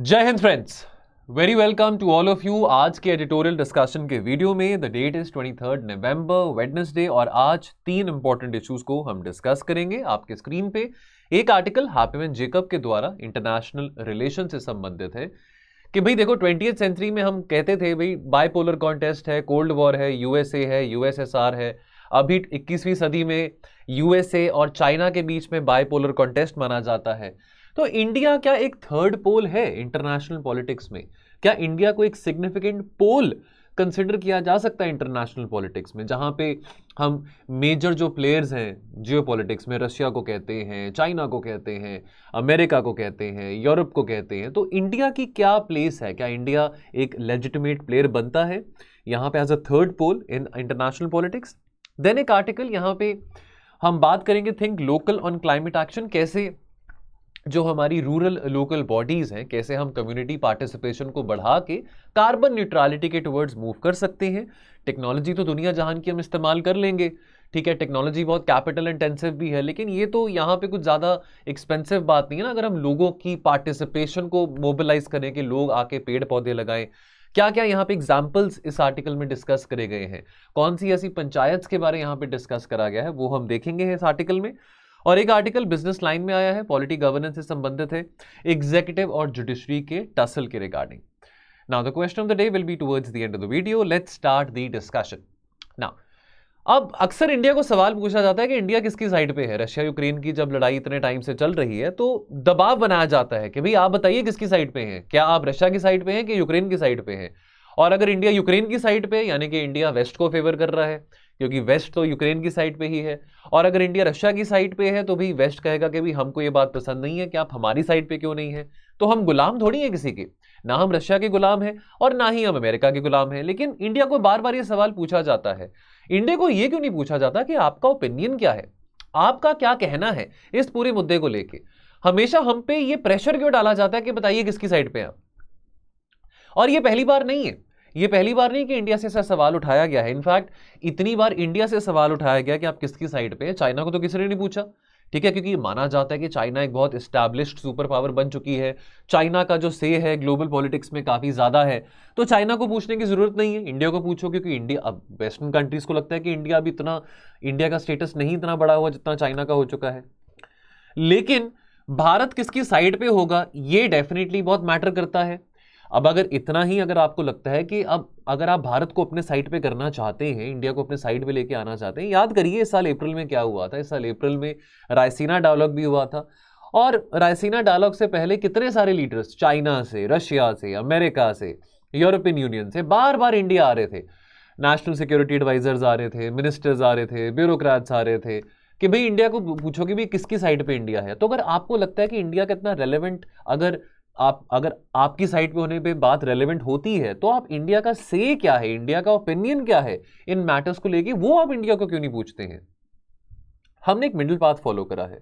जय हिंद friends, very welcome to all of you. आज के एडिटोरियल डिस्कशन के वीडियो में the date is 23 November Wednesday और आज तीन इंपॉर्टेंट इश्यूज को हम डिस्कस करेंगे। आपके स्क्रीन पे एक आर्टिकल हैप्पीमैन जेकब के द्वारा इंटरनेशनल रिलेशन से संबंधित है कि भाई देखो 20th सेंचुरी में हम कहते थे भाई बाइपोलर कॉन्टेस्ट है, कोल्ड वॉर है, यूएसए है, यूएसएसआर है। अभी 21वीं सदी में यूएसए और चाइना के बीच में बाइपोलर कॉन्टेस्ट माना जाता है। तो इंडिया क्या एक थर्ड पोल है इंटरनेशनल पॉलिटिक्स में? क्या इंडिया को एक सिग्निफिकेंट पोल कंसिडर किया जा सकता है इंटरनेशनल पॉलिटिक्स में, जहां पे हम मेजर जो प्लेयर्स हैं जियोपॉलिटिक्स में रशिया को कहते हैं, चाइना को कहते हैं, अमेरिका को कहते हैं, यूरोप को कहते हैं, तो इंडिया की क्या प्लेस है? क्या इंडिया एक लेजिटिमेट प्लेयर बनता है यहाँ पे as a third pole in international politics? Then एक आर्टिकल यहाँ पे हम बात करेंगे think local on climate action, कैसे जो हमारी रूरल लोकल बॉडीज हैं कैसे हम कम्युनिटी पार्टिसिपेशन को बढ़ा के कार्बन न्यूट्रलिटी के टुवर्ड्स मूव कर सकते हैं। टेक्नोलॉजी तो दुनिया जहान की हम इस्तेमाल कर लेंगे, ठीक है, टेक्नोलॉजी बहुत कैपिटल इंटेंसिव भी है, लेकिन ये तो यहाँ पे कुछ ज़्यादा एक्सपेंसिव बात नहीं है ना। अगर हम लोगों की पार्टिसिपेशन को मोबिलाइज करें कि लोग आके पेड़ पौधे लगाएं, क्या क्या यहाँ पे एग्जाम्पल्स इस आर्टिकल में डिस्कस करे गए हैं, कौन सी ऐसी पंचायत के बारे यहाँ पे डिस्कस करा गया है, वो हम देखेंगे इस आर्टिकल में। और एक आर्टिकल बिजनेस लाइन में आया है, पॉलिटी गवर्नेंस से संबंधित है, एग्जीक्यूटिव और जुडिशरी के टसल के regarding. Now the question of the day will be towards the end of the video. Let's start the discussion now. अब अक्सर इंडिया को सवाल पूछा जाता है कि इंडिया किसकी साइड पे है। रशिया यूक्रेन की जब लड़ाई इतने टाइम से चल रही है तो दबाव बनाया जाता है कि भाई आप बताइए किसकी साइड पे हैं, क्या आप रशिया की साइड पे हैं कि यूक्रेन की साइड पे हैं। और अगर इंडिया यूक्रेन की साइड पे यानी कि इंडिया वेस्ट को फेवर कर रहा है, क्योंकि वेस्ट तो यूक्रेन की साइड पे ही है। और अगर इंडिया रशिया की साइड पे है तो भी वेस्ट कहेगा कि भी हमको ये बात पसंद नहीं है कि आप हमारी साइड पे क्यों नहीं है। तो हम गुलाम थोड़ी है किसी के, ना हम रशिया के गुलाम हैं और ना ही हम अमेरिका के गुलाम हैं। लेकिन इंडिया को बार बार ये सवाल पूछा जाता है, इंडिया को ये क्यों नहीं पूछा जाता कि आपका ओपिनियन क्या है, आपका क्या कहना है इस पूरे मुद्दे को लेके। हमेशा हम पे ये प्रेशर क्यों डाला जाता है कि बताइए किसकी साइड पे आप। और ये पहली बार नहीं है, ये पहली बार नहीं कि इंडिया से ऐसा सवाल उठाया गया है। इनफैक्ट इतनी बार इंडिया से सवाल उठाया गया कि आप किसकी साइड पे हैं। चाइना को तो किसी ने नहीं पूछा, ठीक है, क्योंकि माना जाता है कि चाइना एक बहुत एस्टैब्लिश्ड सुपर पावर बन चुकी है, चाइना का जो से है ग्लोबल पॉलिटिक्स में काफी ज्यादा है, तो चाइना को पूछने की जरूरत नहीं है, इंडिया को पूछो। क्योंकि इंडिया अब वेस्टर्न कंट्रीज को लगता है कि इंडिया अभी इतना, इंडिया का स्टेटस नहीं इतना बड़ा हुआ जितना चाइना का हो चुका है। लेकिन भारत किसकी साइड पे होगा ये डेफिनेटली बहुत मैटर करता है। अब अगर इतना ही अगर आपको लगता है कि अब अगर आप भारत को अपने साइड पे करना चाहते हैं, इंडिया को अपने साइड पे लेके आना चाहते हैं, याद करिए इस साल अप्रैल में क्या हुआ था। इस साल अप्रैल में रायसीना डायलॉग भी हुआ था और रायसीना डायलॉग से पहले कितने सारे लीडर्स चाइना से, रशिया से, अमेरिका से, यूरोपियन यूनियन से बार बार इंडिया आ रहे थे। नेशनल सिक्योरिटी एडवाइजर्स आ रहे थे, मिनिस्टर्स आ रहे थे, ब्यूरोक्रेट्स आ रहे थे कि भाई इंडिया को पूछो कि भाई किसकी साइड पे इंडिया है। तो अगर आपको लगता है कि इंडिया कितना रेलेवेंट, अगर आपकी साइड पे होने पे बात रेलेवेंट होती है, तो आप इंडिया का से क्या है, इंडिया का ओपिनियन क्या है इन मैटर्स को लेके, वो आप इंडिया को क्यों नहीं पूछते हैं। हमने एक मिडिल पाथ फॉलो करा है।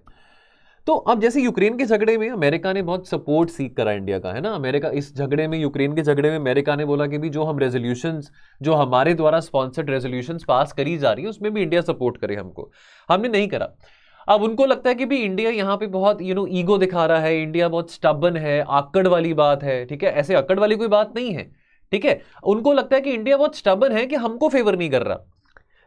तो अब जैसे यूक्रेन के झगड़े में अमेरिका ने बहुत सपोर्ट सीख करा इंडिया का, है ना। अमेरिका इस झगड़े में, यूक्रेन के झगड़े में अमेरिका ने बोला कि भी जो हम रेजोल्यूशंस, जो हमारे द्वारा स्पॉन्सर्ड रेजोल्यूशंस पास करी जा रही है उसमें भी इंडिया सपोर्ट करे हमको। हमने नहीं करा। अब उनको लगता है कि भी इंडिया यहाँ पे बहुत ईगो दिखा रहा है, इंडिया बहुत स्टबन है, आकड़ वाली बात है, ठीक है। ऐसे आकड़ वाली कोई बात नहीं है, ठीक है। उनको लगता है कि इंडिया बहुत स्टबन है कि हमको फेवर नहीं कर रहा।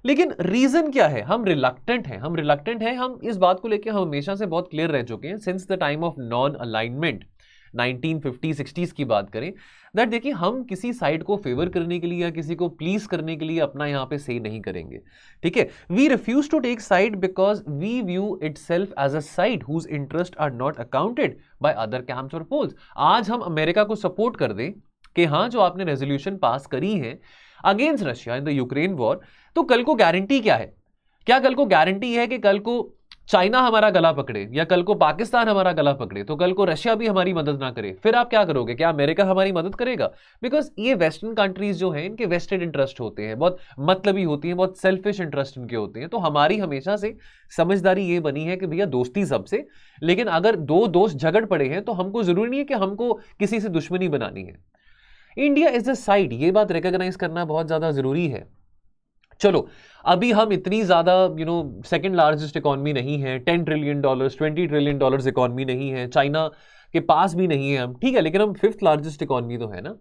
लेकिन रीजन क्या है? हम रिलक्टेंट हैं, हम इस बात को लेकर हम हमेशा से बहुत क्लियर रह चुके हैं since the time of non alignment 1950-60s की बात करें, दैट देखिए हम किसी साइड को फेवर करने के लिए या किसी को प्लीज करने के लिए अपना यहां पे से नहीं करेंगे, ठीक है। We refuse to take side because we view itself as a side whose interest are not accounted by other camps और पोल्स। आज हम अमेरिका को सपोर्ट कर दें कि हाँ जो आपने रेजोल्यूशन पास करी है against Russia in the Ukraine war, तो कल को गारंटी क्या है? क्या कल को गारंटी है कि कल को चाइना हमारा गला पकड़े या कल को पाकिस्तान हमारा गला पकड़े तो कल को रशिया भी हमारी मदद ना करे? फिर आप क्या करोगे? क्या अमेरिका हमारी मदद करेगा? बिकॉज ये वेस्टर्न कंट्रीज जो हैं इनके वेस्टेड इंटरेस्ट होते हैं, बहुत मतलबी होती हैं, बहुत सेल्फिश इंटरेस्ट इनके होते हैं। तो हमारी हमेशा से समझदारी ये बनी है कि भैया दोस्ती सबसे, लेकिन अगर दो दोस्त झगड़ पड़े हैं तो हमको जरूरी नहीं है कि हमको किसी से दुश्मनी बनानी है। इंडिया इज अ साइड, ये बात रिकॉग्नाइज करना बहुत ज्यादा जरूरी है। चलो अभी हम इतनी ज्यादा सेकंड लार्जेस्ट इकोनॉमी नहीं है, $10 ट्रिलियन $20 ट्रिलियन इकोनॉमी नहीं है। चाइना कि पास भी नहीं है हम, ठीक है, लेकिन हम 5th लार्जेस्ट इकोनॉमी तो है ना।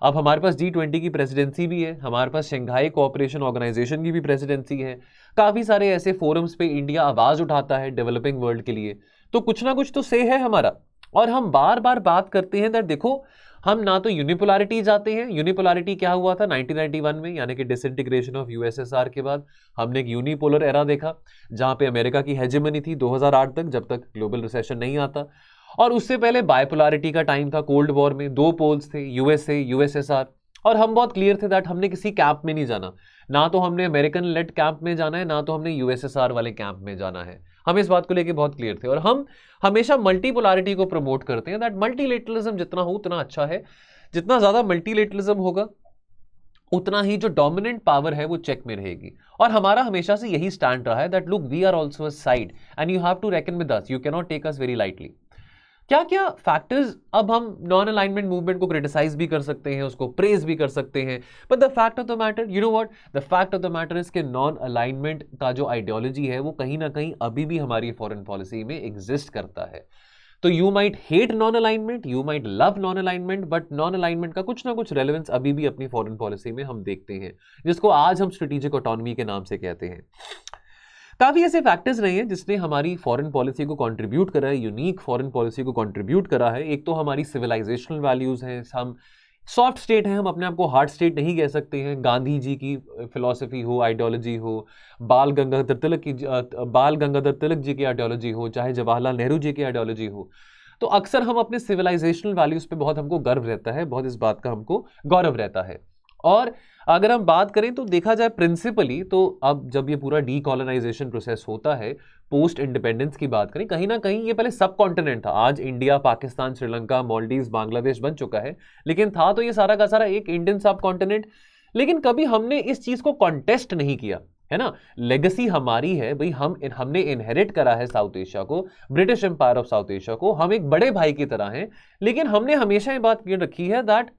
अब हमारे पास G20 की प्रेसिडेंसी भी है, हमारे पास शंघाई कोऑपरेशन ऑर्गेनाइजेशन की भी प्रेसिडेंसी है, काफ़ी सारे ऐसे फोरम्स पे इंडिया आवाज़ उठाता है डेवलपिंग वर्ल्ड के लिए, तो कुछ ना कुछ तो से है हमारा। और हम बार बार बात करते हैं दैट देखो हम ना तो यूनिपोलैरिटी जाते हैं, यूनिपोलैरिटी क्या हुआ था 1991 में, यानी कि डिसइंटीग्रेशन ऑफ यूएसएसआर के बाद हमने एक यूनिपोलर एरा देखा जहां पे अमेरिका की हेजेमनी थी 2008 तक, जब तक ग्लोबल रिसेशन नहीं आता। और उससे पहले बायपोलैरिटी का टाइम था, कोल्ड वॉर में 2 पोल्स थे, यूएसए यूएसएसआर, और हम बहुत क्लियर थे दैट हमने किसी कैंप में नहीं जाना, ना तो हमने अमेरिकन लेड कैंप में जाना है, ना तो हमने यूएसएसआर वाले कैंप में जाना है। हम इस बात को लेके बहुत क्लियर थे और हम हमेशा मल्टीपोलैरिटी को प्रमोट करते हैं दैट मल्टीलेटरलिज्म जितना हो उतना अच्छा है, जितना ज्यादा मल्टीलेटरलिज्म होगा उतना ही जो डोमिनेंट पावर है वो चेक में रहेगी। और हमारा हमेशा से यही स्टैंड रहा है that look we are also a side and you have to reckon with us, you can not take us very lightly. क्या क्या फैक्टर्स, अब हम नॉन अलाइनमेंट मूवमेंट को क्रिटिसाइज भी कर सकते हैं, उसको प्रेज भी कर सकते हैं, but the fact of the matter, you know what, the fact of the matter is कि नॉन अलाइनमेंट का जो आइडियोलॉजी है वो कहीं ना कहीं अभी भी हमारी फॉरेन पॉलिसी में एग्जिस्ट करता है। तो you might hate non alignment, you might love non alignment, but non alignment का कुछ ना कुछ रेलेवेंस अभी भी अपनी फॉरेन पॉलिसी में हम देखते हैं, जिसको आज हम स्ट्रेटेजिक ऑटोनॉमी के नाम से कहते हैं। काफी ऐसे फैक्टर्स रहे हैं जिसने हमारी फॉरेन पॉलिसी को कंट्रीब्यूट करा है, यूनिक फॉरेन पॉलिसी को कंट्रीब्यूट करा है। एक तो हमारी सिविलाइजेशनल वैल्यूज हैं, हम सॉफ्ट स्टेट हैं, हम अपने आप को हार्ड स्टेट नहीं कह सकते हैं। गांधी जी की फिलॉसफी हो, आइडियोलॉजी हो, बाल गंगाधर तिलक जी की आइडियोलॉजी हो, चाहे जवाहरलाल नेहरू जी की आइडियोलॉजी हो, तो अक्सर हम अपने सिविलाइजेशनल वैल्यूज पे बहुत हमको गर्व रहता है, बहुत इस बात का हमको गौरव रहता है। और अगर हम बात करें तो देखा जाए प्रिंसिपली, तो अब जब ये पूरा डीकॉलोनाइजेशन प्रोसेस होता है, पोस्ट इंडिपेंडेंस की बात करें, कहीं ना कहीं ये पहले सब कॉन्टिनेंट था। आज इंडिया, पाकिस्तान, श्रीलंका, मालदीव्स, बांग्लादेश बन चुका है, लेकिन था तो ये सारा का सारा एक इंडियन सब कॉन्टिनेंट। लेकिन कभी हमने इस चीज को कॉन्टेस्ट नहीं किया, है ना। लेगेसी हमारी है भाई, हमने इनहेरिट करा है साउथ एशिया को, British Empire of South Asia को, हम एक बड़े भाई की तरह हैं। लेकिन हमने हमेशा ये बात क्लियर रखी है दैट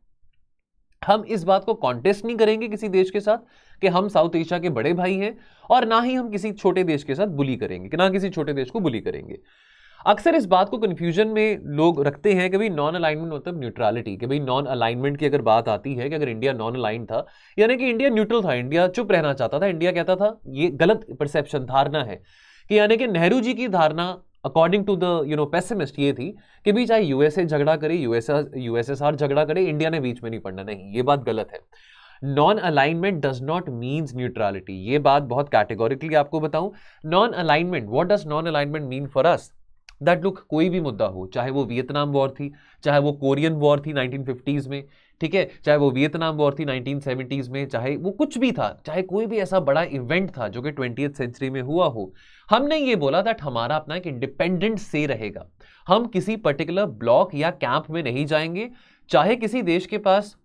हम इस बात को कॉन्टेस्ट नहीं करेंगे किसी देश के साथ कि हम साउथ एशिया के बड़े भाई हैं, और ना ही हम किसी छोटे देश के साथ बुली करेंगे, कि ना किसी छोटे देश को बुली करेंगे। अक्सर इस बात को कंफ्यूजन में लोग रखते हैं कि भाई नॉन अलाइनमेंट मतलब न्यूट्रलिटी, कि भाई नॉन अलाइनमेंट की अगर बात आती है कि अगर इंडिया नॉन अलाइन था, यानी कि इंडिया न्यूट्रल था, इंडिया चुप रहना चाहता था, इंडिया कहता था, ये गलत परसेप्शन, धारणा है कि यानी कि नेहरू जी की धारणा अकॉर्डिंग टू द पेसिमिस्ट ये थी कि भी चाहे यूएसए झगड़ा करे, यूएसएसआर झगड़ा करे, इंडिया ने बीच में नहीं पड़ना। नहीं, ये बात गलत है। Non alignment does not means neutrality, ये बात बहुत कैटेगोरिकली आपको बताऊं। Non alignment, what does non alignment mean for us, that look कोई भी मुद्दा हो, चाहे वो वियतनाम वॉर थी, चाहे वो कोरियन वॉर थी 1950s में, ठीक है, चाहे वो वियतनाम वॉर थी 1970s में, चाहे वो कुछ भी था, चाहे कोई भी ऐसा बड़ा इवेंट था जो कि 20th सेंचुरी में हुआ हो, हमने ये बोला दैट हमारा अपना एक इंडिपेंडेंट से रहेगा। हम किसी पर्टिकुलर ब्लॉक या कैंप में नहीं जाएंगे, चाहे किसी देश के पास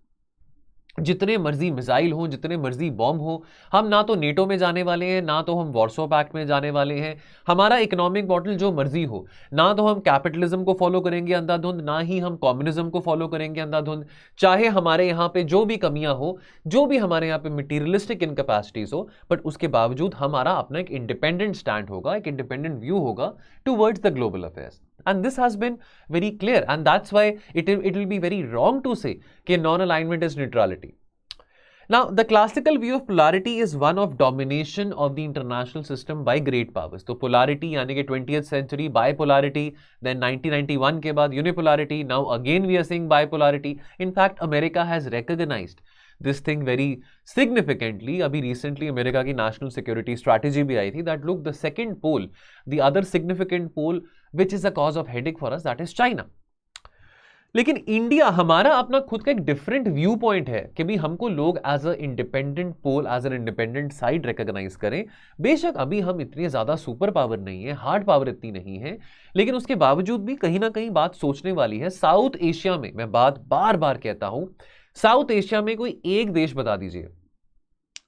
जितने मर्जी मिसाइल हो, जितने मर्जी बॉम्ब हो, हम ना तो नेटो में जाने वाले हैं, ना तो हम वॉर्सो पैक्ट में जाने वाले हैं। हमारा इकोनॉमिक मॉडल जो मर्जी हो, ना तो हम कैपिटलिज्म को फॉलो करेंगे अंधाधुंध, ना ही हम कम्युनिज्म को फॉलो करेंगे अंधाधुंध। चाहे हमारे यहाँ पे जो भी कमियां हो, जो भी हमारे यहाँ पे मटीरियलिस्टिक इनकैपेसिटीज हो, बट उसके बावजूद हमारा अपना एक इंडिपेंडेंट स्टैंड होगा, एक इंडिपेंडेंट व्यू होगा towards the global affairs. And this has been very clear, and that's why it will be very wrong to say कि non-alignment is neutrality. Now, the classical view of polarity is one of domination of the international system by great powers. तो polarity यानी कि 20th century bipolarity, then 1991 के बाद unipolarity, now again we are seeing bipolarity. In fact, America has recognized this thing very significantly. अभी recently America की national security strategy भी आई थी that look, the second pole, the other significant pole which is a cause of headache for us, that is China. लेकिन India, हमारा अपना खुद का एक डिफरेंट व्यू पॉइंट है कि भी हमको लोग as a independent pole, as an independent side recognise करें। बेशक अभी हम इतने ज्यादा सुपर पावर नहीं है, हार्ड पावर इतनी नहीं है, लेकिन उसके बावजूद भी कहीं ना कहीं बात सोचने वाली है। साउथ एशिया में, मैं बात बार बार कहता हूं, साउथ एशिया में कोई एक देश बता दीजिए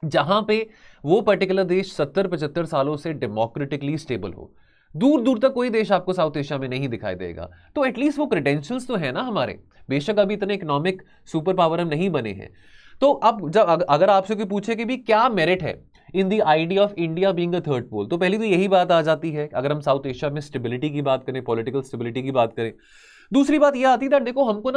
जहां पे वो पर्टिकुलर देश 70-75 सालों से डेमोक्रेटिकली स्टेबल हो। दूर दूर तक कोई देश आपको साउथ एशिया में नहीं दिखाई देगा। तो एटलीस्ट वो क्रेडेंशियल्स तो है ना हमारे, बेशक अभी इतने इकोनॉमिक सुपर पावर हम नहीं बने हैं। तो अब जब अगर आपसे कोई पूछे कि भी क्या मेरिट है in the idea of India being a third pole, तो पहली तो यही बात आ जाती है। अगर हम साउथ एशिया में स्टेबिलिटी की बात करें, पॉलिटिकल स्टेबिलिटी की बात करें, दूसरी बात यह आती है देखो हमको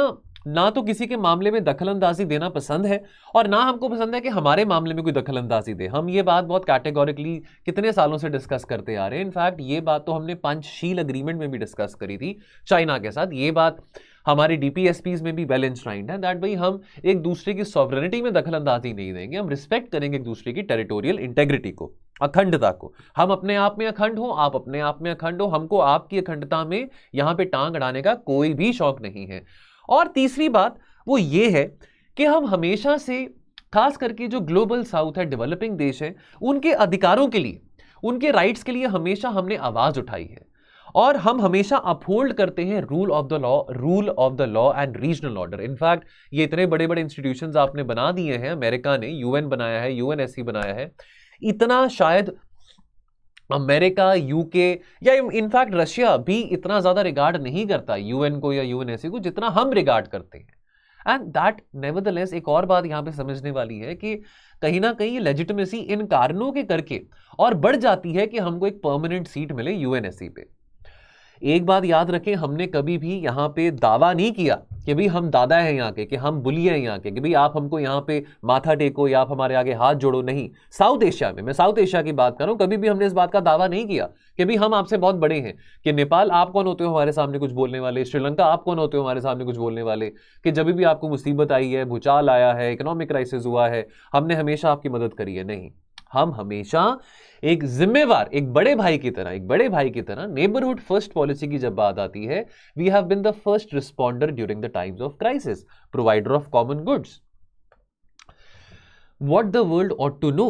ना तो किसी के मामले में दखल अंदाजी देना पसंद है और ना हमको पसंद है कि हमारे मामले में कोई दखल अंदाजी दे। हम ये बात बहुत कैटेगोरिकली कितने सालों से डिस्कस करते आ रहे हैं। इनफैक्ट ये बात तो हमने पंचशील एग्रीमेंट में भी डिस्कस करी थी चाइना के साथ। ये बात हमारी डीपीएसपीज में भी वेल इंश्राइंड है दैट भाई हम एक दूसरे की सॉवरेनिटी में दखल अंदाजी नहीं देंगे, हम रिस्पेक्ट करेंगे एक दूसरे की टेरिटोरियल इंटेग्रिटी को, अखंडता को। हम अपने आप में अखंड हो, आप अपने आप में अखंड हो, हमको आपकी अखंडता में यहां पे टांग अड़ाने का कोई भी शौक नहीं है। और तीसरी बात वो ये है कि हम हमेशा से खास करके जो ग्लोबल साउथ है, डेवलपिंग देश है, उनके अधिकारों के लिए, उनके राइट्स के लिए हमेशा हमने आवाज उठाई है और हम हमेशा अपहोल्ड करते हैं rule of the law and regional order. In fact ये इतने बड़े बड़े इंस्टीट्यूशंस आपने बना दिए हैं, अमेरिका ने यूएन बनाया है, यूएनएससी बनाया है, इतना शायद अमेरिका, यूके या इनफैक्ट रशिया भी इतना ज्यादा रिगार्ड नहीं करता यूएन को या यूएनएससी को जितना हम रिगार्ड करते हैं। एंड दैट नेवरदलेस एक और बात यहां पे समझने वाली है कि कहीं ना कहीं लेजिटिमेसी इन कारणों के करके और बढ़ जाती है कि हमको एक परमानेंट सीट मिले यूएनएससी पे। एक बात याद रखें, हमने कभी भी यहां पे दावा नहीं किया कि भाई हम दादा हैं यहाँ के, कि हम बुली हैं यहाँ के, कि भाई आप हमको यहाँ पे माथा टेको या आप हमारे आगे हाथ जोड़ो। नहीं, साउथ एशिया में, मैं साउथ एशिया की बात कर रहा हूं, कभी भी हमने इस बात का दावा नहीं किया कि भाई हम आपसे बहुत बड़े हैं। कि नेपाल आप कौन होते हो हमारे सामने कुछ बोलने वाले, श्रीलंका आप कौन होते हो हमारे सामने कुछ बोलने वाले, कि जब भी आपको मुसीबत आई है, भूचाल आया है, इकोनॉमिक क्राइसिस हुआ है, हमने हमेशा आपकी मदद करी है। नहीं, हम हमेशा एक जिम्मेवार, एक बड़े भाई की तरह नेबरहुड फर्स्ट पॉलिसी की जब बात आती है, we have been the first responder during the times of crisis, provider of common goods, what the world ought to know.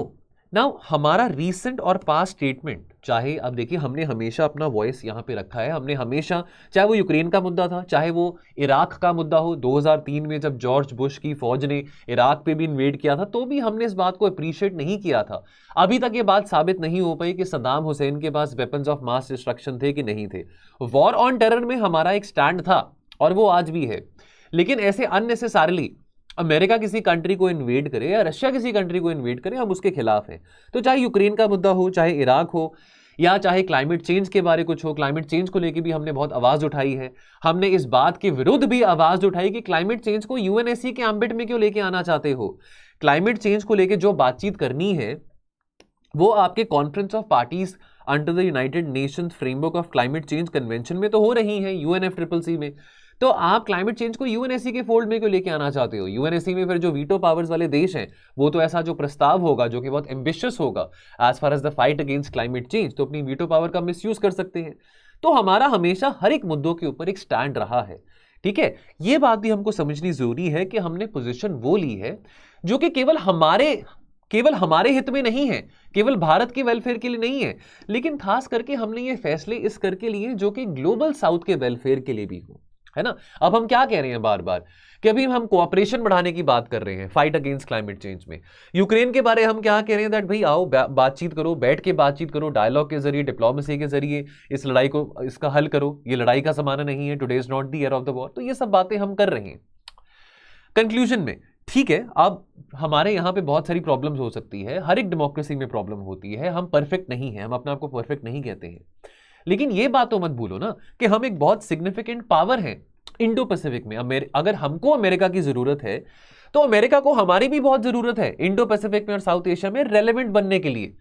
Now हमारा रीसेंट और पास्ट स्टेटमेंट, चाहे अब देखिए हमने हमेशा अपना वॉइस यहां पे रखा है, हमने हमेशा, चाहे वो यूक्रेन का मुद्दा था, चाहे वो इराक का मुद्दा हो, 2003 में जब जॉर्ज बुश की फौज ने इराक पे भी इन्वेड किया था तो भी हमने इस बात को अप्रिशिएट नहीं किया था। अभी तक ये बात साबित नहीं हो पाई कि सद्दाम हुसैन के पास वेपन्स ऑफ मास डिस्ट्रक्शन थे कि नहीं थे। वॉर ऑन टेरर में हमारा एक स्टैंड था और वो आज भी है, लेकिन ऐसे अननेसेसरली अमेरिका किसी कंट्री को इन्वेड करे या रशिया किसी कंट्री को इन्वेड करे, हम उसके खिलाफ हैं। तो चाहे यूक्रेन का मुद्दा हो, चाहे इराक हो, या चाहे क्लाइमेट चेंज के बारे कुछ हो, क्लाइमेट चेंज को लेकर भी हमने बहुत आवाज उठाई है। हमने इस बात के विरुद्ध भी आवाज उठाई कि क्लाइमेट चेंज को यूएनएससी के एम्बिट में क्यों लेके आना चाहते हो। क्लाइमेट चेंज को लेकर जो बातचीत करनी है वो आपके conference of parties under the United Nations framework of climate change convention में तो हो रही है, यूएनएफसीसीसी में। तो आप क्लाइमेट चेंज को यूएनएससी के फोल्ड में क्यों लेके आना चाहते हो। यूएनएससी में फिर जो वीटो पावर्स वाले देश हैं वो तो ऐसा जो प्रस्ताव होगा जो कि बहुत एम्बिशियस होगा as far as the fight against climate change, तो अपनी वीटो पावर का मिसयूज कर सकते हैं। तो हमारा हमेशा हर एक मुद्दों के ऊपर एक स्टैंड रहा है, ठीक है। ये बात भी हमको समझनी जरूरी है कि हमने पोजीशन वो ली है जो कि केवल हमारे हित में नहीं है, केवल भारत के वेलफेयर के लिए नहीं है, लेकिन खास करके हमने ये फैसले इस करके लिए जो कि ग्लोबल साउथ के वेलफेयर के लिए भी हो, है ना। अब हम क्या कह रहे हैं बार बार कि अभी हम कोऑपरेशन बढ़ाने की बात कर रहे हैं फाइट अगेंस्ट क्लाइमेट चेंज में। यूक्रेन के बारे हम क्या कह रहे हैं दैट भाई आओ बातचीत करो, बैठ के बातचीत करो, डायलॉग के जरिए, डिप्लोमेसी के जरिए इस लड़ाई को, इसका हल करो। ये लड़ाई का जमाना नहीं है, today is not the year of the war. तो ये सब बातें हम कर रहे हैं। कंक्लूजन में ठीक है, अब हमारे यहाँ पे बहुत सारी प्रॉब्लम्स हो सकती है, हर एक डेमोक्रेसी में प्रॉब्लम होती है, हम परफेक्ट नहीं है, हम अपने आप को परफेक्ट नहीं कहते हैं, लेकिन ये बात तो मत भूलो ना कि हम एक बहुत सिग्निफिकेंट पावर है इंडो पैसिफिक में। अगर हमको अमेरिका की जरूरत है तो अमेरिका को हमारी भी बहुत जरूरत है इंडो पैसिफिक में और साउथ एशिया में रेलेवेंट बनने के लिए।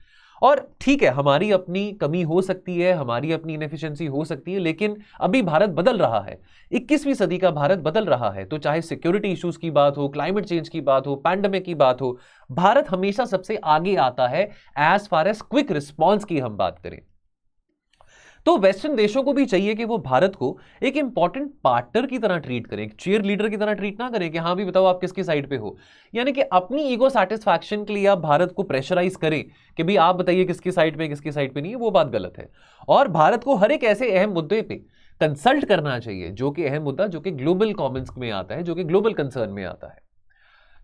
और ठीक है, हमारी अपनी कमी हो सकती है, हमारी अपनी इनएफिशिएंसी हो सकती है, लेकिन अभी भारत बदल रहा है, 21वीं सदी का भारत बदल रहा है। तो चाहे सिक्योरिटी इश्यूज की बात हो, क्लाइमेट चेंज की बात हो, पैंडेमिक की बात हो, भारत हमेशा सबसे आगे आता है as far as quick response की हम बात करें। तो वेस्टर्न देशों को भी चाहिए कि वो भारत को एक इंपॉर्टेंट पार्टनर की तरह ट्रीट करें, एक चीयर लीडर की तरह ट्रीट ना करें कि हाँ भी बताओ आप किसकी साइड पे हो, यानी कि अपनी ईगो सेटिस्फैक्शन के लिए आप भारत को प्रेशराइज करें कि भाई आप बताइए किसकी साइड पे किसकी साइड पे नहीं है, वो बात गलत है। और भारत को हर एक ऐसे अहम मुद्दे पे कंसल्ट करना चाहिए जो कि अहम मुद्दा, जो कि ग्लोबल कॉमन्स में आता है, जो कि ग्लोबल कंसर्न में आता है।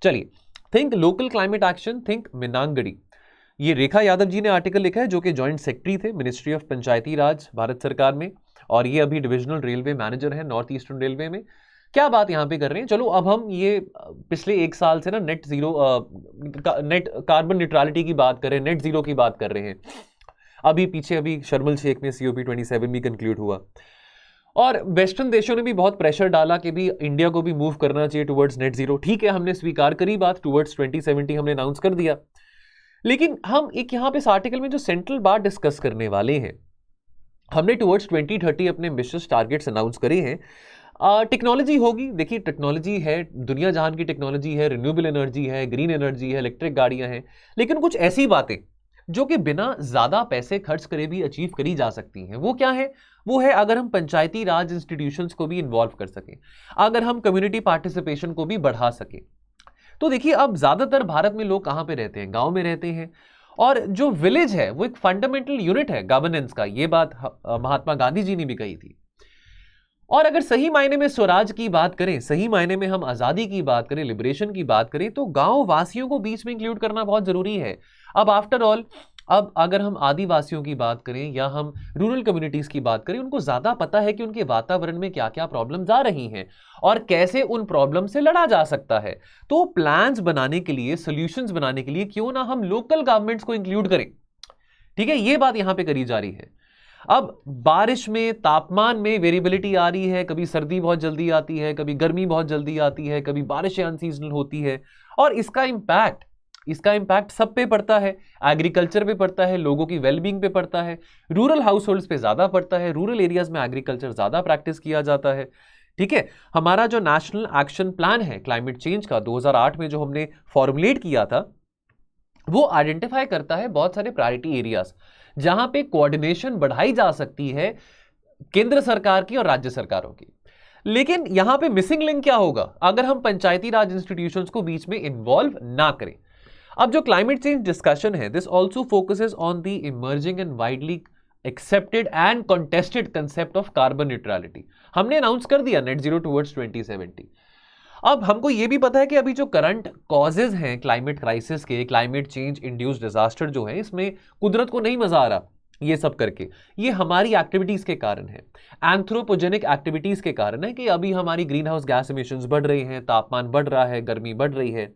चलिए, think local climate action, think Meenangadi. ये रेखा यादव जी ने आर्टिकल लिखा है, जो कि जॉइंट सेक्रेटरी थे मिनिस्ट्री ऑफ पंचायती राज भारत सरकार में, और ये अभी डिविजनल रेलवे मैनेजर है नॉर्थ ईस्टर्न रेलवे में। क्या बात यहां पे कर रहे हैं, चलो अब हम ये पिछले एक साल से ना नेट कार्बन न्यूट्रलिटी की बात कर रहे हैं, नेट जीरो की बात कर रहे हैं। अभी शर्मल शेख में COP27 भी कंक्लूड हुआ, और वेस्टर्न देशों ने भी बहुत प्रेशर डाला कि भी इंडिया को भी मूव करना चाहिए टुवर्ड्स नेट जीरो। ठीक है, हमने स्वीकार करी बात, टुवर्ड्स 2070 हमने अनाउंस कर दिया। लेकिन हम एक यहां पे इस आर्टिकल में जो सेंट्रल बात डिस्कस करने वाले हैं, हमने टुवर्ड्स 2030 अपने एम्बिशियस टारगेट्स अनाउंस करे हैं। टेक्नोलॉजी होगी, देखिए टेक्नोलॉजी है, दुनिया जहान की टेक्नोलॉजी है, रिन्यूएबल एनर्जी है, ग्रीन एनर्जी है, इलेक्ट्रिक गाड़ियां हैं, लेकिन कुछ ऐसी बातें जो कि बिना ज्यादा पैसे खर्च करे भी अचीव करी जा सकती हैं। वो क्या है? वो है अगर हम पंचायती राज इंस्टीट्यूशंस को भी इन्वॉल्व कर सकें, अगर हम कम्युनिटी पार्टिसिपेशन को भी बढ़ा सकें। तो देखिए, अब ज्यादातर भारत में लोग कहां पे रहते हैं? गांव में रहते हैं। और जो विलेज है वो एक फंडामेंटल यूनिट है गवर्नेंस का। ये बात महात्मा गांधी जी ने भी कही थी। और अगर सही मायने में स्वराज की बात करें, सही मायने में हम आजादी की बात करें, लिबरेशन की बात करें, तो गांव वासियों को बीच में इंक्लूड करना बहुत जरूरी है। अब आफ्टर ऑल, अब अगर हम आदिवासियों की बात करें या हम रूरल कम्युनिटीज की बात करें, उनको ज्यादा पता है कि उनके वातावरण में क्या क्या प्रॉब्लम्स आ रही हैं और कैसे उन प्रॉब्लम से लड़ा जा सकता है। तो प्लान्स बनाने के लिए, सॉल्यूशंस बनाने के लिए क्यों ना हम लोकल गवर्नमेंट्स को इंक्लूड करें। ठीक है, ये बात यहां पे करी जा रही है। अब बारिश में, तापमान में वेरिएबिलिटी आ रही है, कभी सर्दी बहुत जल्दी आती है, कभी गर्मी बहुत जल्दी आती है, कभी बारिशें अनसीजनल होती है, और इसका इंपैक्ट सब पे पड़ता है। एग्रीकल्चर पे पड़ता है, लोगों की वेलबींग पे पड़ता है, रूरल हाउसहोल्ड्स पे ज्यादा पड़ता है, रूरल एरियाज में एग्रीकल्चर ज्यादा प्रैक्टिस किया जाता है। ठीक है, हमारा जो नेशनल एक्शन प्लान है क्लाइमेट चेंज का 2008 में जो हमने फॉर्मुलेट किया था, वो आइडेंटिफाई करता है बहुत सारे प्रायोरिटी एरियाज जहां पे कोऑर्डिनेशन बढ़ाई जा सकती है केंद्र सरकार की और राज्य सरकारों की। लेकिन यहां पे मिसिंग लिंक क्या होगा अगर हम पंचायती राज इंस्टीट्यूशंस को बीच में इन्वॉल्व ना करें। अब जो क्लाइमेट चेंज डिस्कशन है, this also focuses on the emerging and widely accepted and contested concept of carbon neutrality. हमने अनाउंस कर दिया नेट जीरो टुवर्ड्स 2070। अब हमको यह भी पता है कि अभी जो करंट कॉजेज हैं क्लाइमेट क्राइसिस के, क्लाइमेट चेंज इंड्यूस्ड डिजास्टर जो है, इसमें कुदरत को नहीं मजा आ रहा ये सब करके। ये हमारी एक्टिविटीज के कारण है, एंथ्रोपोजेनिक एक्टिविटीज के कारण है कि अभी हमारी ग्रीन हाउस गैस एमिशंस बढ़ रही हैं, तापमान बढ़ रहा है, गर्मी बढ़ रही है।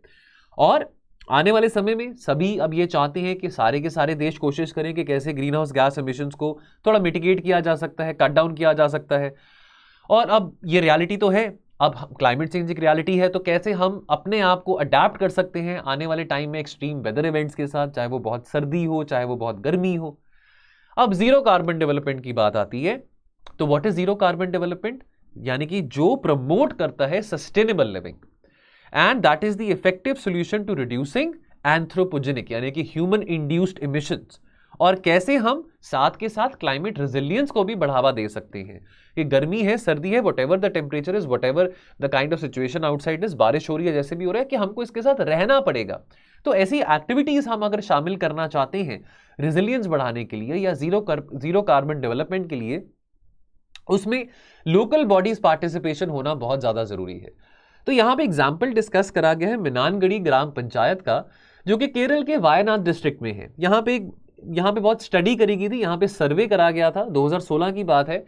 और आने वाले समय में सभी अब ये चाहते हैं कि सारे के सारे देश कोशिश करें कि कैसे ग्रीन हाउस गैस एमिशंस को थोड़ा मिटिगेट किया जा सकता है, कट डाउन किया जा सकता है। और अब ये रियलिटी तो है, अब क्लाइमेट चेंज एक रियलिटी है, तो कैसे हम अपने आप को अडेप्ट कर सकते हैं आने वाले टाइम में एक्सट्रीम वेदर इवेंट्स के साथ, चाहे वो बहुत सर्दी हो, चाहे वो बहुत गर्मी हो। अब जीरो कार्बन डेवलपमेंट की बात आती है, तो what is zero carbon development? यानी कि जो प्रमोट करता है sustainable living, and that is the effective solution to reducing anthropogenic यानी कि ह्यूमन इंड्यूस्ड इमिशंस। और कैसे हम साथ के साथ क्लाइमेट रेजिलियंस को भी बढ़ावा दे सकते हैं कि गर्मी है, सर्दी है, whatever the temperature is, whatever the kind of situation outside is, बारिश हो रही है, जैसे भी हो रहा है, कि हमको इसके साथ रहना पड़ेगा। तो ऐसी एक्टिविटीज हम अगर शामिल करना चाहते हैं रेजिलियंस बढ़ाने के लिए या जीरो कार्बन डेवलपमेंट के लिए, उसमें लोकल बॉडीज पार्टिसिपेशन होना बहुत ज्यादा जरूरी है। तो यहां पे एग्जाम्पल डिस्कस करा गया है मिनानगढ़ी ग्राम पंचायत का, जो कि केरल के वायनाड डिस्ट्रिक्ट में है। यहाँ पे बहुत स्टडी करी गई थी, यहाँ पे सर्वे करा गया था, 2016 की बात है।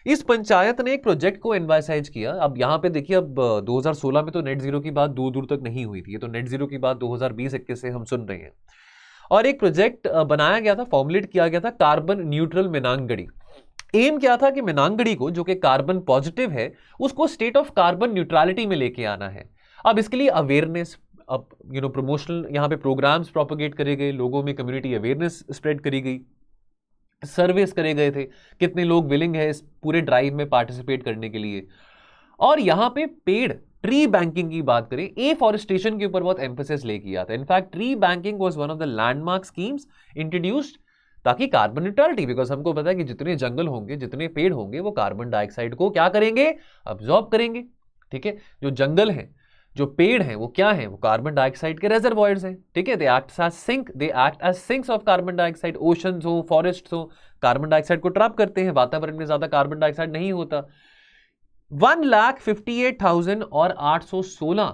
इस पंचायत ने एक प्रोजेक्ट को एनवाइसाइज किया। अब यहाँ पे देखिए, अब 2016 में तो नेट जीरो की बात दूर दूर तक नहीं हुई थी, ये तो नेट जीरो की बात 2020-21 से हम सुन रहे हैं। और एक प्रोजेक्ट बनाया गया था, फॉर्मुलेट किया गया था, कार्बन न्यूट्रल मिनानगढ़ी। एम क्या था कि मिनानगढ़ी को, जो कि कार्बन पॉजिटिव है, उसको स्टेट ऑफ कार्बन न्यूट्रलिटी में लेके आना है। अब इसके लिए अवेयरनेस, अब प्रमोशनल यहाँ पे प्रोग्राम्स प्रोपोगेट करे गए, लोगों में कम्युनिटी अवेयरनेस स्प्रेड करी गई, सर्वेस करे गए थे, कितने लोग विलिंग है इस पूरे ड्राइव में पार्टिसिपेट करने के लिए। और यहाँ पे पेड़, ट्री बैंकिंग की बात करें, एफॉरेस्टेशन के ऊपर बहुत एम्फेसिस ले किया था। In fact tree banking was one of the landmark schemes introduced, ताकि कार्बन न्यूट्रलिटी, बिकॉज हमको पता है कि जितने जंगल होंगे, जितने पेड़ होंगे, वो कार्बन डाइऑक्साइड को क्या करेंगे? अब्जॉर्ब करेंगे। ठीक है, जो जंगल है, जो पेड़ हैं, वो क्या हैं? वो कार्बन डाइऑक्साइड के रेजर्वॉयर्स हैं। ठीक है, they act as sinks of carbon dioxide. Oceans हो, फॉरेस्ट हो, कार्बन डाइऑक्साइड को ट्रैप करते हैं, वातावरण में ज्यादा कार्बन डाइऑक्साइड नहीं होता। 1,58,816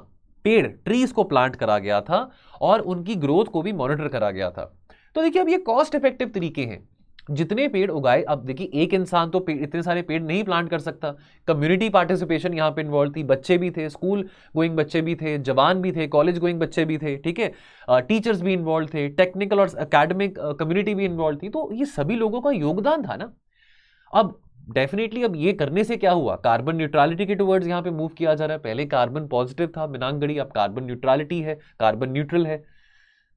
पेड़, ट्रीज को प्लांट करा गया था और उनकी ग्रोथ को भी मॉनिटर करा गया था। तो देखिए, अब ये कॉस्ट इफेक्टिव तरीके हैं, जितने पेड़ उगाए। अब देखिए, एक इंसान तो इतने सारे पेड़ नहीं प्लांट कर सकता, कम्युनिटी पार्टिसिपेशन यहाँ पे इन्वॉल्व थी, बच्चे भी थे, स्कूल गोइंग बच्चे भी थे, जवान भी थे, कॉलेज गोइंग बच्चे भी थे, ठीक है, टीचर्स भी इन्वॉल्व थे, टेक्निकल और एकेडमिक कम्युनिटी भी इन्वॉल्व थी। तो ये सभी लोगों का योगदान था ना। अब डेफिनेटली अब ये करने से क्या हुआ, कार्बन न्यूट्रलिटी के टुवर्ड्स यहां पे मूव किया जा रहा है। पहले कार्बन पॉजिटिव था मिनांगड़ी, अब कार्बन न्यूट्रलिटी है, कार्बन न्यूट्रल है।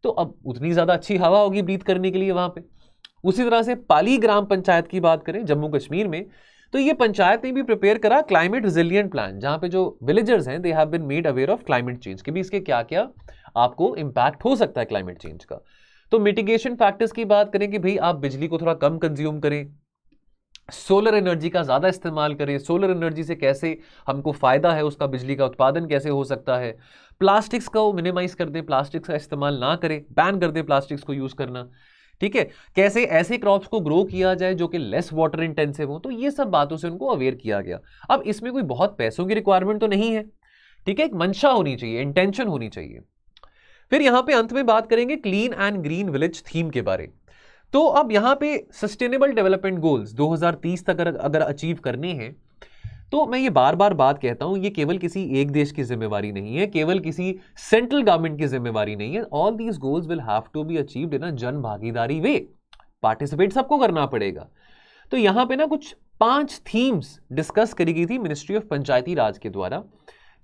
तो अब उतनी ज्यादा अच्छी हवा होगी ब्रीथ करने के लिए वहां पे। उसी तरह से पाली ग्राम पंचायत की बात करें जम्मू कश्मीर में, तो ये पंचायत ने भी प्रिपेयर करा क्लाइमेट रिजिलियंट प्लान, जहां पे जो विलेजर्स हैं they have been made aware of climate change कि भी इसके क्या क्या आपको इंपैक्ट हो सकता है क्लाइमेट चेंज का। तो मिटिगेशन फैक्टर्स की बात करें कि भाई आप बिजली को थोड़ा कम कंज्यूम करें, सोलर एनर्जी का ज्यादा इस्तेमाल करें, सोलर एनर्जी से कैसे हमको फायदा है, उसका बिजली का उत्पादन कैसे हो सकता है, प्लास्टिक्स को मिनिमाइज कर दें, प्लास्टिक्स का इस्तेमाल ना करें, बैन कर दें प्लास्टिक्स को यूज करना, ठीक है, कैसे ऐसे क्रॉप्स को ग्रो किया जाए जो कि लेस वाटर इंटेंसिव हो। तो ये सब बातों से उनको अवेयर किया गया। अब इसमें कोई बहुत पैसों की रिक्वायरमेंट तो नहीं है, ठीक है, एक मंशा होनी चाहिए, इंटेंशन होनी चाहिए। फिर यहां पे अंत में बात करेंगे clean and green village theme के बारे। तो अब यहां पे सस्टेनेबल डेवलपमेंट गोल्स 2030 तक अगर अचीव करने हैं, तो मैं ये बार बार बात कहता हूं, ये केवल किसी एक देश की जिम्मेवारी नहीं है, केवल किसी सेंट्रल गवर्नमेंट की जिम्मेवारी नहीं है। All these goals will have to be achieved in a jan bhagidari way, participate सबको करना पड़ेगा। तो यहां पे ना कुछ 5 थीम्स डिस्कस करी गई थी मिनिस्ट्री ऑफ पंचायती राज के द्वारा,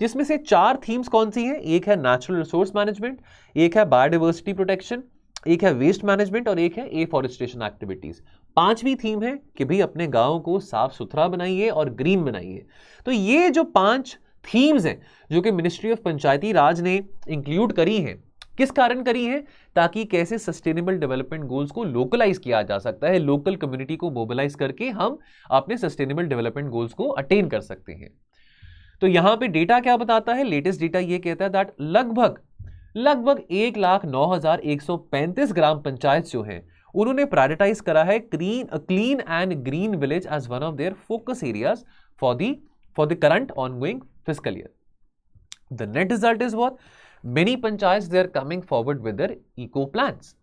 जिसमें से 4 थीम्स कौन सी हैं, एक है नेचुरल रिसोर्स मैनेजमेंट, एक है बायोडाइवर्सिटी प्रोटेक्शन, एक है वेस्ट मैनेजमेंट और एक है एफॉरेस्टेशन एक्टिविटीज। 5वीं थीम है कि भाई अपने गांव को साफ सुथरा बनाइए और ग्रीन बनाइए। तो ये जो 5 थीम्स हैं जो कि मिनिस्ट्री ऑफ पंचायती राज ने इंक्लूड करी हैं, किस कारण करी है, ताकि कैसे सस्टेनेबल डेवलपमेंट गोल्स को लोकलाइज किया जा सकता है, लोकल कम्युनिटी को मोबिलाइज करके हम अपने सस्टेनेबल डेवलपमेंट गोल्स को अटेन कर सकते हैं। तो यहां पे डेटा क्या बताता है, लेटेस्ट डेटा ये कहता है दैट लगभग 1,09,135 ग्राम पंचायत जो हैं उन्होंने प्रायोरिटाइज करा है clean and green village as one of their focus areas for the current ongoing fiscal year. The net result is what, many panchayats they are coming forward with their eco plans.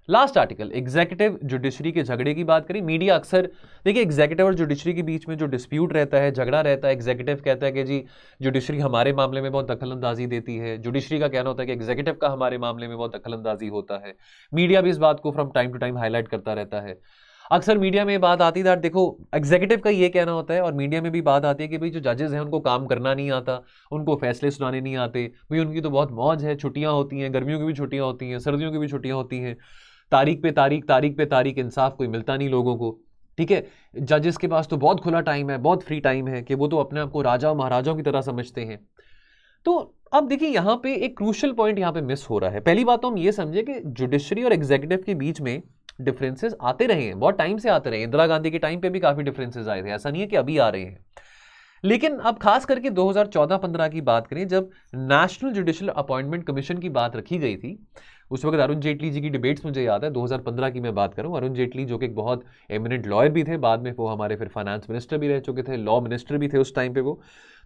Last article, executive judiciary के झगड़े की बात करें। Media अक्सर देखिए executive और judiciary के बीच में जो डिस्प्यूट रहता है, झगड़ा रहता है, एग्जीक्यूटिव कहता है कि जी जुडिशरी हमारे मामले में बहुत दखलंदाजी देती है, जुडिशरी का कहना होता है कि एग्जीक्यूटिव का हमारे मामले में बहुत दखलंदाजी होता है। मीडिया भी इस बात को from time to time highlight करता रहता है। अक्सर मीडिया में बात आती है, देखो एग्जीक्यूटिव का ये कहना होता है और मीडिया में भी बात आती है कि भाई जो जजेस हैं उनको काम करना नहीं आता, उनको फैसले सुनाने नहीं आते, भाई उनकी तो बहुत मौज है, छुट्टियां होती हैं, गर्मियों की भी छुट्टियां होती हैं, सर्दियों की भी छुट्टियां होती हैं, तारीख पे तारीख इंसाफ कोई मिलता नहीं लोगों को, ठीक है। जजेस के पास तो बहुत खुला टाइम है, बहुत फ्री टाइम है कि वो तो अपने आप को राजा महाराजाओं की तरह समझते हैं। तो अब देखिए यहां पे एक क्रूशियल पॉइंट यहां पे मिस हो रहा है। पहली बात तो हम ये समझे कि जुडिशरी और एग्जीक्यूटिव के बीच में डिफरेंसेस आते रहे हैं, बहुत टाइम से आते रहे हैं। इंदिरा गांधी के टाइम पे भी काफी डिफरेंसेस आए थे, ऐसा नहीं है कि अभी आ रहे हैं। लेकिन अब खास करके 2014-15 की बात करें, जब नेशनल जुडिशियल अपॉइंटमेंट कमीशन की बात रखी गई थी, उस वक्त अरुण जेटली जी की डिबेट्स मुझे याद है, 2015 की मैं बात करूं। अरुण जेटली जो कि एक बहुत एमिनेंट लॉयर भी थे, बाद में वो हमारे फिर फाइनेंस मिनिस्टर भी रह चुके थे, लॉ मिनिस्टर भी थे उस टाइम पे वो।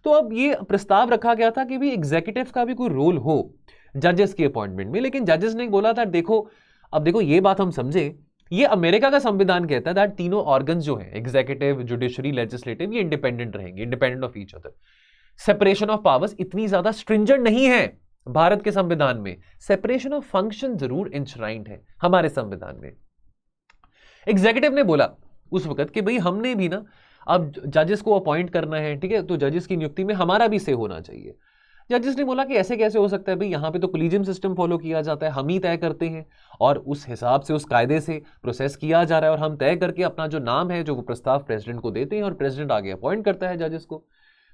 तो अब ये प्रस्ताव रखा गया था कि भी एग्जीक्यूटिव का भी कोई रोल हो जजेस की अपॉइंटमेंट में। लेकिन जजेस ने बोला था देखो, अब देखो ये बात हम समझे, ये अमेरिका का संविधान कहता है दैट तीनों ऑर्गन्स जो हैं, एग्जीक्यूटिव, जुडिशरी, लेजिस्लेटिव, ये इंडिपेंडेंट रहेंगे, independent of each other. Separation of powers इतनी ज्यादा स्ट्रिंजेंट नहीं है भारत के संविधान में, सेपरेशन ऑफ फंक्शन जरूर इंश्राइंड है हमारे संविधान में। एग्जीक्यूटिव ने बोला उस वक्त कि भाई हमने भी ना अब जजेस को अपॉइंट करना है, ठीक है, तो जजेस की नियुक्ति में हमारा भी से होना चाहिए। जजेस ने बोला कि ऐसे कैसे हो सकता है भाई, यहाँ पे तो कोलिजियम सिस्टम फॉलो किया जाता है, हम ही तय करते हैं और उस हिसाब से, उस कायदे से प्रोसेस किया जा रहा है और हम तय करके अपना जो नाम है, जो वो प्रस्ताव प्रेसिडेंट को देते हैं और प्रेसिडेंट आगे अपॉइंट करता है जजेस को।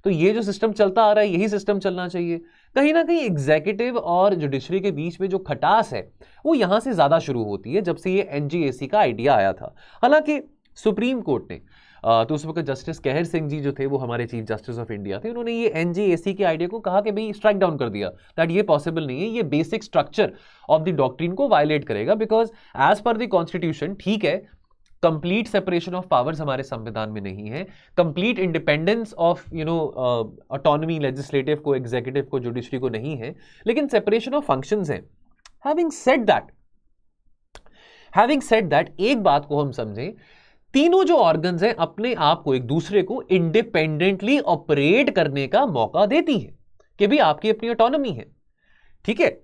तो ये जो सिस्टम चलता आ रहा है यही सिस्टम चलना चाहिए। कहीं ना कहीं एग्जीक्यूटिव और जुडिशरी के बीच में जो खटास है वो यहां से ज्यादा शुरू होती है जब से ये एनजीएसी का आइडिया आया था। हालांकि सुप्रीम कोर्ट ने तो उस वक्त जस्टिस कहर सिंह जी जो थे वो हमारे चीफ जस्टिस ऑफ इंडिया थे, उन्होंने ये एनजीएसी के आइडिया को कहा कि भाई स्ट्राइक डाउन कर दिया, दैट ये पॉसिबल नहीं है, ये basic structure of the doctrine को वायलेट करेगा, because as per the constitution ठीक है कंप्लीट सेपरेशन ऑफ पावर्स हमारे संविधान में नहीं है, complete independence of autonomy legislative को, एग्जीक्यूटिव को, जुडिशरी को नहीं है, लेकिन सेपरेशन ऑफ फंक्शंस है। हैविंग सेड दैट एक बात को हम समझें, तीनों जो ऑर्गन्स हैं अपने आप को एक दूसरे को इंडिपेंडेंटली ऑपरेट करने का मौका देती हैं कि भी आपकी अपनी ऑटोनॉमी है, ठीक है।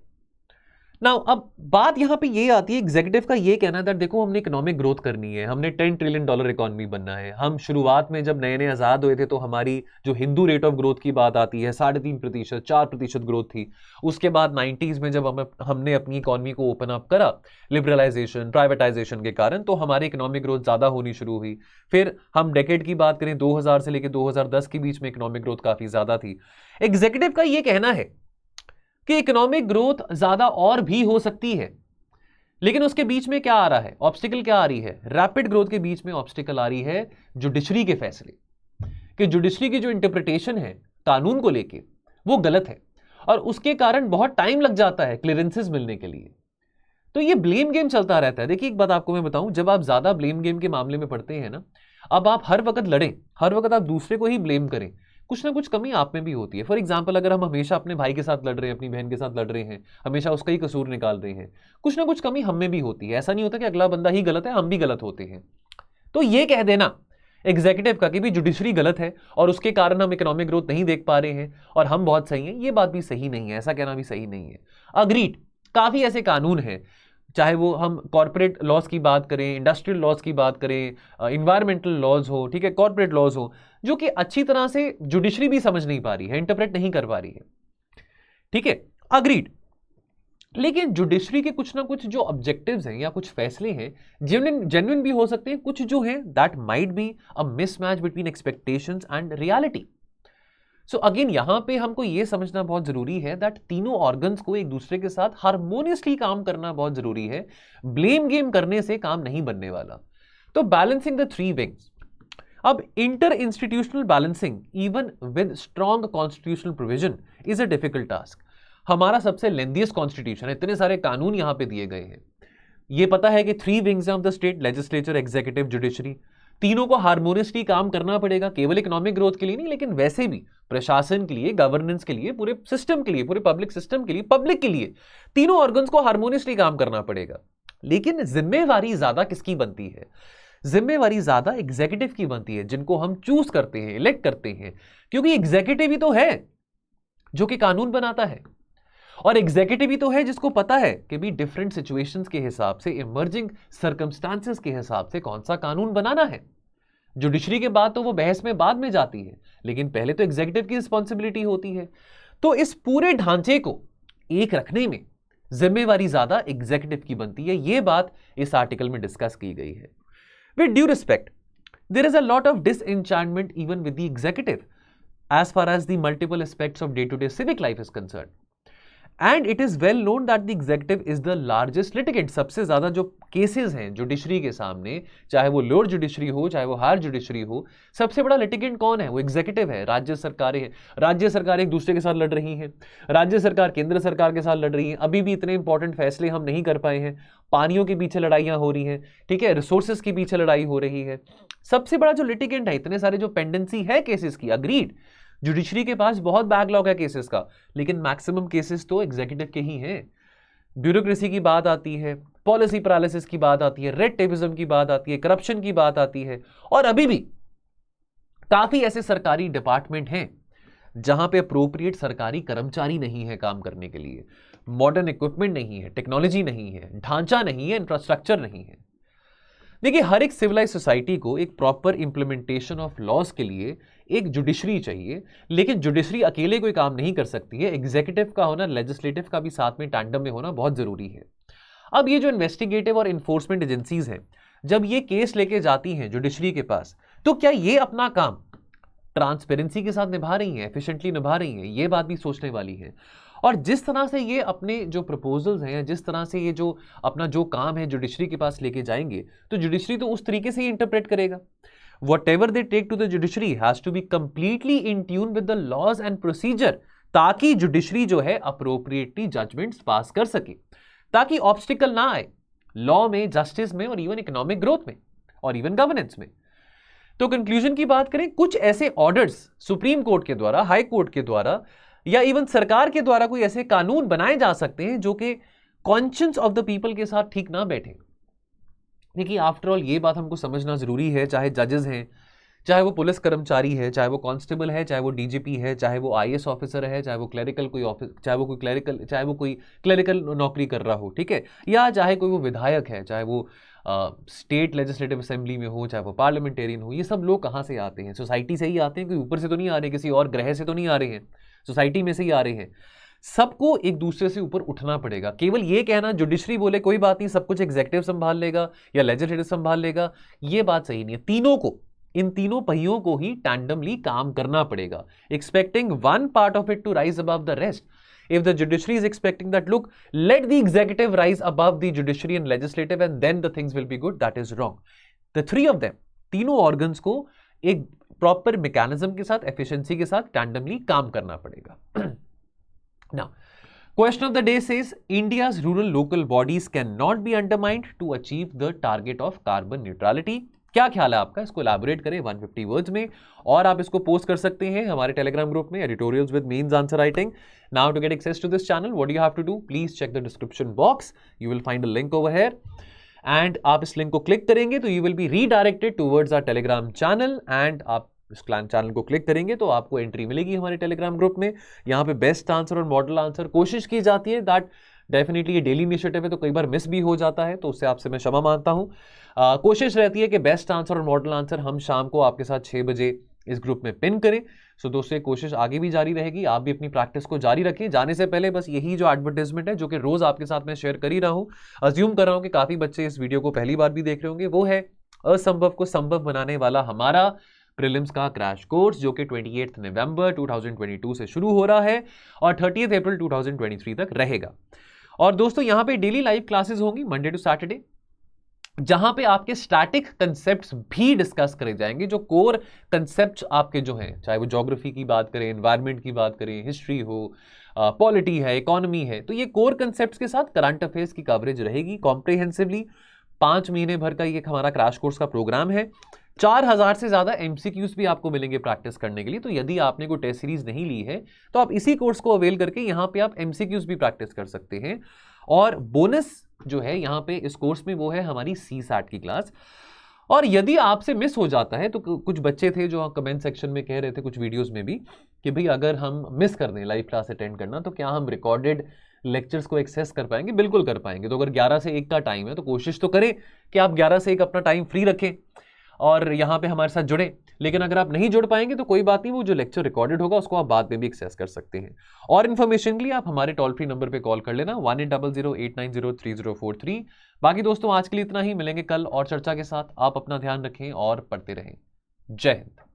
नाउ अब बात यहां पे ये आती है, एग्जीक्यूटिव का ये कहना था देखो हमने इकोनॉमिक ग्रोथ करनी है, हमने $10 ट्रिलियन इकोनॉमी बनना है। हम शुरुआत में जब नए नए आजाद हुए थे तो हमारी जो हिंदू रेट ऑफ ग्रोथ की बात आती है 3.5% 4% ग्रोथ थी। उसके बाद 90s में जब हमने अपनी इकोनॉमी को ओपन अप करा लिबरलाइजेशन प्राइवेटाइजेशन के कारण, तो हमारी इकोनॉमिक ग्रोथ ज्यादा होनी शुरू हुई। फिर हम डेकेड की बात करें 2000 से लेकर 2010 के बीच में इकोनॉमिक ग्रोथ काफी ज्यादा थी। एग्जीक्यूटिव का ये कहना है कि इकोनॉमिक ग्रोथ ज्यादा और भी हो सकती है, लेकिन उसके बीच में क्या आ रहा है, ऑब्स्टिकल क्या आ रही है, रैपिड ग्रोथ के बीच में ऑब्स्टिकल आ रही है जुडिशरी के फैसले, कि जुडिशरी की जो इंटरप्रिटेशन है कानून को लेके वो गलत है और उसके कारण बहुत टाइम लग जाता है क्लियरेंसेस मिलने के लिए। तो ये ब्लेम गेम चलता रहता है। देखिए एक बात आपको मैं बताऊं, जब आप ज्यादा ब्लेम गेम के मामले में पड़ते हैं ना, अब आप हर वक्त लड़ें, हर वक्त आप दूसरे को ही ब्लेम करें, कुछ ना कुछ कमी आप में भी होती है। फॉर एग्जाम्पल अगर हम हमेशा अपने भाई के साथ लड़ रहे हैं, अपनी बहन के साथ लड़ रहे हैं, हमेशा उसका ही कसूर निकाल रहे हैं, कुछ ना कुछ कमी हम में भी होती है। ऐसा नहीं होता कि अगला बंदा ही गलत है, हम भी गलत होते हैं। तो ये कह देना एग्जीक्यूटिव का कि भी जुडिशरी गलत है और उसके कारण हम इकोनॉमिक ग्रोथ नहीं देख पा रहे हैं और हम बहुत सही हैं, ये बात भी सही नहीं है, ऐसा कहना भी सही नहीं है। अग्रीड, काफी ऐसे कानून हैं, चाहे वो हम कॉर्पोरेट लॉज की बात करें, इंडस्ट्रियल लॉज की बात करें, इन्वायरमेंटल लॉज हो, ठीक है, कॉर्पोरेट लॉज हो, जो कि अच्छी तरह से जुडिशरी भी समझ नहीं पा रही है, इंटरप्रेट नहीं कर पा रही है, ठीक है, अग्रीड। लेकिन जुडिशरी के कुछ ना कुछ जो ऑब्जेक्टिव्स हैं या कुछ फैसले हैं जेन्युइन भी हो सकते हैं, कुछ जो हैं that might be a mismatch between expectations and reality. So again यहां पे हमको यह समझना बहुत जरूरी है दैट तीनों ऑर्गन्स को एक दूसरे के साथ हार्मोनियसली काम करना बहुत जरूरी है। ब्लेम गेम करने से काम नहीं बनने वाला। तो बैलेंसिंग द थ्री विंग्स, अब inter institutional balancing even with strong constitutional provision is a difficult task. हमारा सबसे लेंथीएस्ट कॉन्स्टिट्यूशन है, इतने सारे कानून यहां पे दिए गए हैं। ये पता है कि three wings of the state, legislature, executive, judiciary, तीनों को हार्मोनियसली काम करना पड़ेगा, केवल इकोनॉमिक ग्रोथ के लिए नहीं, लेकिन वैसे भी प्रशासन के लिए, गवर्नेंस के लिए, पूरे सिस्टम के लिए, पूरे पब्लिक सिस्टम के लिए, पब्लिक के लिए, तीनों ऑर्गन्स को हार्मोनियसली काम करना पड़ेगा। लेकिन जिम्मेवारी ज्यादा किसकी बनती है? जिम्मेवारी ज्यादा एग्जीक्यूटिव की बनती है, जिनको हम चूज करते हैं, इलेक्ट करते हैं, क्योंकि एग्जीक्यूटिव ही तो है जो कि कानून बनाता है और एग्जीक्यूटिव ही तो है जिसको पता है कि भी डिफरेंट सिचुएशंस के हिसाब से, इमर्जिंग सर्कमस्टांसेस के हिसाब से कौन सा कानून बनाना है। जुडिशरी के बाद तो वो बहस में बाद में जाती है, लेकिन पहले तो एग्जीक्यूटिव की रिस्पॉन्सिबिलिटी होती है। तो इस पूरे ढांचे को एक रखने में जिम्मेवारी ज्यादा एग्जीक्यूटिव की बनती है। यह बात इस आर्टिकल में डिस्कस की गई है। With due respect, there is a lot of disenchantment even with the executive as far as the multiple aspects of day-to-day civic life is concerned. And it is well known that the executive is the largest litigant. सबसे ज्यादा जो cases हैं judiciary के सामने, चाहे वो lower judiciary हो चाहे वो हायर जुडिशरी हो, सबसे बड़ा लिटिगेंट कौन है? वो एग्जीक्यूटिव है। राज्य सरकारें हैं, राज्य सरकार एक दूसरे के साथ लड़ रही हैं, राज्य सरकार केंद्र सरकार के साथ लड़ रही है। अभी भी इतने इंपॉर्टेंट फैसले हम नहीं कर पाए हैं, पानियों के पीछे लड़ाइयां हो रही हैं, ठीक है, रिसोर्सेज के पीछे लड़ाई हो रही है। सबसे बड़ा जो लिटिगेंट है, इतने सारे जो पेंडेंसी है केसेस की, अग्रीड, जुडिशरी के पास बहुत बैकलॉग है केसेस का, लेकिन मैक्सिमम केसेस तो एग्जीक्यूटिव के ही हैं। ब्यूरोक्रेसी की बात आती है, पॉलिसी पैरालिसिस की बात आती है, रेड टेपिज्म की बात आती है, करप्शन की बात आती है, और अभी भी काफी ऐसे सरकारी डिपार्टमेंट हैं जहां पे अप्रोप्रिएट सरकारी कर्मचारी नहीं है काम करने के लिए, मॉडर्न इक्विपमेंट नहीं है, टेक्नोलॉजी नहीं है, ढांचा नहीं है, इंफ्रास्ट्रक्चर नहीं है। देखिए, हर एक सिविलाइज सोसाइटी को एक प्रॉपर इंप्लीमेंटेशन ऑफ लॉज के लिए एक जुडिशरी चाहिए, लेकिन जुडिशरी अकेले कोई काम नहीं कर सकती है। एग्जीक्यूटिव का होना, लेजिस्लेटिव का भी साथ में टैंडम में होना बहुत जरूरी है। अब ये जो इन्वेस्टिगेटिव और इन्फोर्समेंट एजेंसीज हैं, जब ये केस लेके जाती हैं जुडिशरी के पास, तो क्या ये अपना काम ट्रांसपेरेंसी के साथ निभा रही हैं, एफिशिएंटली निभा रही हैं? ये बात भी सोचने वाली है। और जिस तरह से ये अपने जो प्रपोजल्स हैं, जिस तरह से ये जो अपना जो काम है जुडिशरी के पास लेके जाएंगे, तो जुडिशरी तो उस तरीके से ही इंटरप्रेट करेगा। Whatever they take to the judiciary has to be completely in tune with the laws and procedure, ताकि जुडिशरी जो है अप्रोप्रिएटली जजमेंट्स पास कर सके, ताकि ऑब्स्टिकल ना आए लॉ में, जस्टिस में, और इवन इकोनॉमिक ग्रोथ में, और इवन गवर्नेंस में। तो कंक्लूजन की बात करें, कुछ ऐसे ऑर्डर्स सुप्रीम कोर्ट के द्वारा, हाई कोर्ट के द्वारा, या इवन सरकार के द्वारा कोई ऐसे कानून बनाए जा सकते हैं जो कि कॉन्शियंस ऑफ द पीपल के साथ ठीक ना बैठे। देखिए, आफ्टर ऑल ये बात हमको समझना जरूरी है, चाहे जजेस हैं, चाहे वो पुलिस कर्मचारी है, चाहे वो कांस्टेबल है, चाहे वो डीजीपी है, चाहे वो आईएएस ऑफिसर है, चाहे वो क्लरिकल कोई ऑफिस, चाहे वो कोई क्लरिकल नौकरी कर रहा हो, ठीक है, या चाहे कोई वो विधायक है, चाहे वो स्टेट लेजिस्लेटिव असेंबली में हो, चाहे वो पार्लियामेंटेरियन हो, ये सब लोग कहाँ से आते हैं? सोसाइटी से ही आते हैं, कोई ऊपर से तो नहीं आ रहे, किसी और ग्रह से तो नहीं आ रहे हैं, सोसाइटी में से ही आ रहे हैं। सबको एक दूसरे से ऊपर उठना पड़ेगा। केवल ये कहना जुडिशरी बोले कोई बात नहीं, सब कुछ एग्जीक्यूटिव संभाल लेगा या लेजिस्लेटिव संभाल लेगा, ये बात सही नहीं है। तीनों को, इन तीनों पहियों को ही टैंडमली काम करना पड़ेगा। Expecting one part of it to rise above the rest, if the judiciary is expecting that, look, let the executive rise above the judiciary and legislative and then the things will be good, that is wrong. The three of them, तीनों organs को एक proper mechanism के साथ, efficiency के साथ टैंडमली काम करना पड़ेगा। Now, question of the day says India's rural local bodies cannot be undermined to achieve the target of carbon neutrality. क्या ख्याल है आपका? इसको एलैबोरेट करें 150 वर्ड्स में, और आप इसको पोस्ट कर सकते हैं हमारे टेलीग्राम ग्रुप में, editorials with mains answer writing. Now to get access to this channel, what you have to do, please check the description box, you will find a link over here, and आप इस link को click करेंगे तो you will be redirected towards our Telegram channel, and आप इस channel को click करेंगे तो आपको एंट्री मिलेगी हमारे टेलीग्राम ग्रुप में। यहाँ पे बेस्ट आंसर और मॉडल आंसर कोशिश की जाती है, दैट डेफिनेटली ये डेली इनिशिएटिव है तो कई बार मिस भी हो जाता है, तो उससे आपसे मैं क्षमा मांगता हूँ। कोशिश रहती है कि बेस्ट आंसर और मॉडल आंसर हम शाम को आपके साथ 6 बजे इस ग्रुप में पिन करें। सो दोस्तों ये कोशिश आगे भी जारी रहेगी, आप भी अपनी प्रैक्टिस को जारी रखें। जाने से पहले बस यही जो एडवर्टाइजमेंट है जो कि रोज आपके साथ मैं शेयर कर ही रहा हूँ, अज्यूम कर रहा हूँ कि काफी बच्चे इस वीडियो को पहली बार भी देख रहे होंगे, वो है असंभव को संभव बनाने वाला हमारा प्रीलिम्स का क्रैश कोर्स, जो कि 28 नवंबर 2022 से शुरू हो रहा है और 30 अप्रैल 2023 तक रहेगा। और दोस्तों यहाँ पे डेली लाइव क्लासेस होंगी मंडे टू सैटरडे, जहां पे आपके स्टैटिक कंसेप्ट्स भी डिस्कस करे जाएंगे। जो कोर कंसेप्ट्स आपके जो हैं, चाहे वो ज्योग्राफी की बात करें, एनवायरनमेंट की बात करें, हिस्ट्री हो, पॉलिटी है, इकोनॉमी है, तो ये कोर कंसेप्ट्स के साथ करंट अफेयर्स की कवरेज रहेगी कॉम्प्रिहेंसिवली। 5 महीने भर का ये हमारा क्रैश कोर्स का प्रोग्राम है। 4000 से ज्यादा एमसीक्यूज भी आपको मिलेंगे प्रैक्टिस करने के लिए। तो यदि आपने कोई टेस्ट सीरीज नहीं ली है तो आप इसी कोर्स को अवेल करके यहाँ पे आप एमसीक्यूज भी प्रैक्टिस कर सकते हैं। और बोनस जो है यहाँ पे इस कोर्स में वो है हमारी CSAT की क्लास। और यदि आपसे मिस हो जाता है, तो कुछ बच्चे थे जो कमेंट सेक्शन में कह रहे थे कुछ वीडियोस में भी कि भाई अगर हम मिस कर दें लाइव क्लास अटेंड करना तो क्या हम रिकॉर्डेड लेक्चर्स को एक्सेस कर पाएंगे? बिल्कुल कर पाएंगे। तो अगर 11 से 1 का टाइम है तो कोशिश तो करें कि आप 11 से 1 अपना टाइम फ्री रखें और यहाँ पे हमारे साथ जुड़े। लेकिन अगर आप नहीं जुड़ पाएंगे तो कोई बात नहीं, वो जो लेक्चर रिकॉर्डेड होगा उसको आप बाद में भी एक्सेस कर सकते हैं। और इन्फॉर्मेशन के लिए आप हमारे टोल फ्री नंबर पे कॉल कर लेना 1800890303। बाकी दोस्तों आज के लिए इतना ही, मिलेंगे कल और चर्चा के साथ। आप अपना ध्यान रखें और पढ़ते रहें। जय हिंद।